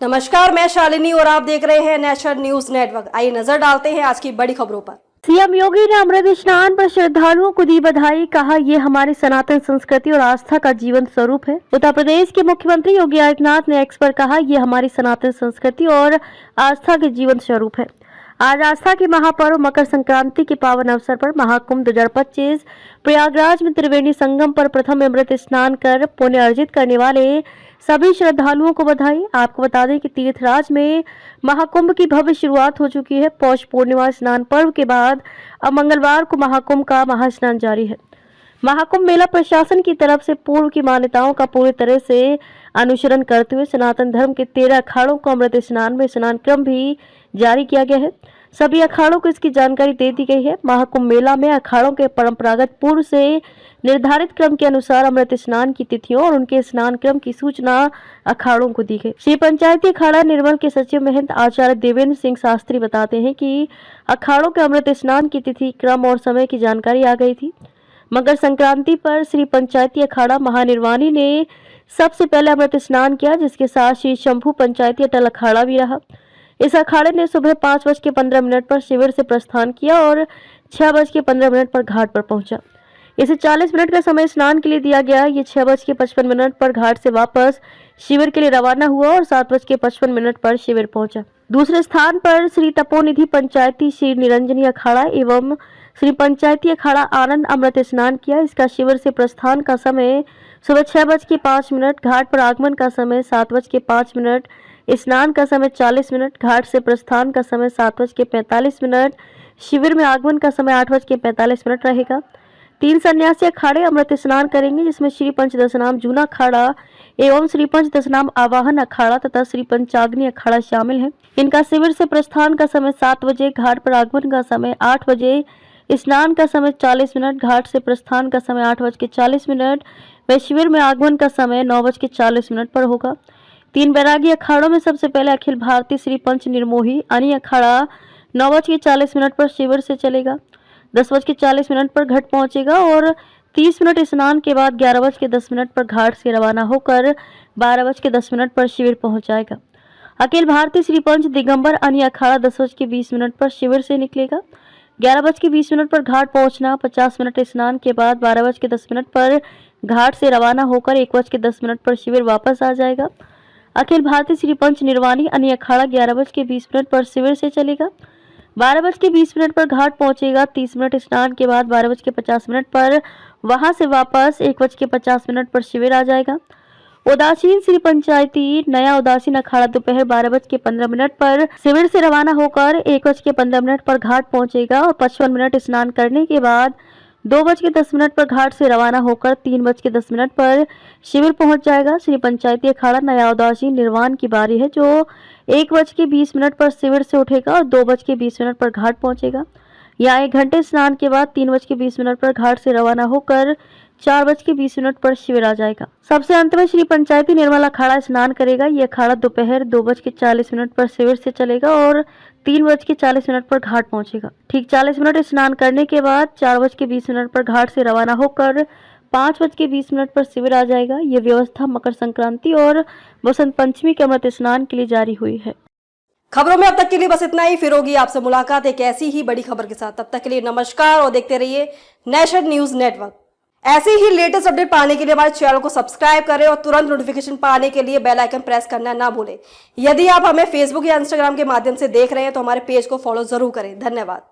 नमस्कार, मैं शालिनी और आप देख रहे हैं नेशनल न्यूज नेटवर्क। आइए नजर डालते हैं आज की बड़ी खबरों पर। सीएम योगी ने अमृत स्नान पर श्रद्धालुओं को दी बधाई। कहा, ये हमारी सनातन संस्कृति और आस्था का जीवन स्वरूप है। उत्तर प्रदेश के मुख्यमंत्री योगी आदित्यनाथ ने एक्स पर कहा, ये हमारी सनातन संस्कृति और आस्था के जीवन स्वरूप है। आज आस्था के महापर्व मकर संक्रांति के पावन अवसर पर महाकुंभ 2025 प्रयागराज में त्रिवेणी संगम पर प्रथम अमृत स्नान कर पुण्य अर्जित करने वाले सभी श्रद्धालुओं को बधाई। आपको बता दें कि तीर्थराज में महाकुंभ की भव्य शुरुआत हो चुकी है। पौष पूर्णिमा स्नान पर्व के बाद अब मंगलवार को महाकुंभ का महास्नान जारी है। महाकुंभ मेला प्रशासन की तरफ से पूर्व की मान्यताओं का पूरी तरह से अनुसरण करते हुए सनातन धर्म के 13 अखाड़ों को अमृत स्नान में स्नान क्रम भी जारी किया गया है। सभी अखाड़ों को इसकी जानकारी दे दी गई है। महाकुंभ मेला में अखाड़ों के परंपरागत पूर्व से निर्धारित क्रम के अनुसार अमृत स्नान की तिथियों और उनके स्नान क्रम की सूचना अखाड़ों को दी गई। श्री पंचायती अखाड़ा निर्मल के सचिव महंत आचार्य देवेंद्र सिंह शास्त्री बताते हैं कि अखाड़ों के अमृत स्नान की तिथि, क्रम और समय की जानकारी आ गई थी। मकर संक्रांति पर श्री पंचायती अखाड़ा महानिर्वाणी ने सबसे पहले अमृत स्नान किया, जिसके साथ श्री शंभू पंचायती अटल अखाड़ा भी रहा। इस अखाड़े ने सुबह 5:15 पर शिविर से प्रस्थान किया और 6:15 पर घाट पर पहुंचा। इसे 40 मिनट का समय स्नान के लिए दिया गया। ये 6:55 पर घाट से वापस शिविर के लिए रवाना हुआ और 7:55 पर शिविर पहुंचा। दूसरे स्थान पर श्री तपोनिधि पंचायती श्री निरंजनी अखाड़ा एवं श्री पंचायती अखाड़ा आनंद अमृत स्नान किया। इसका शिविर से प्रस्थान का समय सुबह 6:05, घाट पर आगमन का समय 7:05, स्नान का समय 40 मिनट, घाट से प्रस्थान का समय 7:45, शिविर में आगमन का समय 8:45 रहेगा। 3 सन्यासी अखाड़े अमृत स्नान करेंगे, जिसमें श्री पंचदशनाम जूना अखाड़ा एवं श्री पंचदशनाम आवाहन अखाड़ा तथा श्री पंचाग्नि अखाड़ा शामिल हैं। इनका शिविर से प्रस्थान का समय 7 बजे, घाट पर आगमन का समय 8 बजे, स्नान का समय 40 मिनट, घाट से प्रस्थान का समय 8:40 व शिविर में आगमन का समय 9:40 पर होगा। 3 बैरागी अखाड़ों में सबसे पहले अखिल भारतीय श्री पंच निर्मोही अनि अखाड़ा 9:40 पर शिविर से चलेगा, 10:40 पर घाट पहुंचेगा और 30 मिनट स्नान के बाद 11:10 पर घाट से रवाना होकर 12:10 पर शिविर पहुंच जाएगा। अखिल भारतीय श्री पंच दिगंबर अनि अखाड़ा 10:20 पर शिविर से निकलेगा, 11:20 पर घाट पहुंचना, 50 मिनट स्नान के बाद 12:10 पर घाट से रवाना होकर 1:10 पर शिविर वापस आ जाएगा। अखिल भारतीय श्री पंच निर्वाणी अनि अखाड़ा 11:20 पर शिविर से चलेगा, 12:20 पर घाट पहुंचेगा, 30 मिनट स्नान के बाद 12:50 पर वहां से वापस 1:50 पर शिविर आ जाएगा। उदासीन श्री पंचायती नया उदासीन अखाड़ा दोपहर 12:15 पर शिविर से रवाना होकर 1:15 पर घाट पहुंचेगा और 55 मिनट स्नान करने के बाद 2:10 पर घाट से रवाना होकर 3:10 पर शिविर पहुंच जाएगा। श्री पंचायती अखाड़ा नया उदासीन निर्वाण की बारी है, जो 1:20 पर शिविर से उठेगा और 2:20 पर घाट पहुंचेगा। यहाँ 1 घंटे स्नान के बाद 3:20 पर घाट से रवाना होकर 4:20 पर शिविर आ जाएगा। सबसे अंत में श्री पंचायती निर्मल अखाड़ा स्नान करेगा। ये अखाड़ा दोपहर 2:40 पर शिविर से चलेगा और 3:40 पर घाट पहुंचेगा। ठीक 40 मिनट स्नान करने के बाद 4:20 पर घाट से रवाना होकर 5:20 पर शिविर आ जाएगा। ये व्यवस्था मकर संक्रांति और बसंत पंचमी के अमृत स्नान के लिए जारी हुई है। खबरों में अब तक के लिए बस इतना ही। फिर होगी आपसे मुलाकात एक ऐसी ही बड़ी खबर के साथ। तब तक के लिए नमस्कार और देखते रहिए नेशनल न्यूज नेटवर्क। ऐसे ही लेटेस्ट अपडेट पाने के लिए हमारे चैनल को सब्सक्राइब करें और तुरंत नोटिफिकेशन पाने के लिए बेल आइकन प्रेस करना ना भूलें। यदि आप हमें फेसबुक या इंस्टाग्राम के माध्यम से देख रहे हैं तो हमारे पेज को फॉलो जरूर करें। धन्यवाद।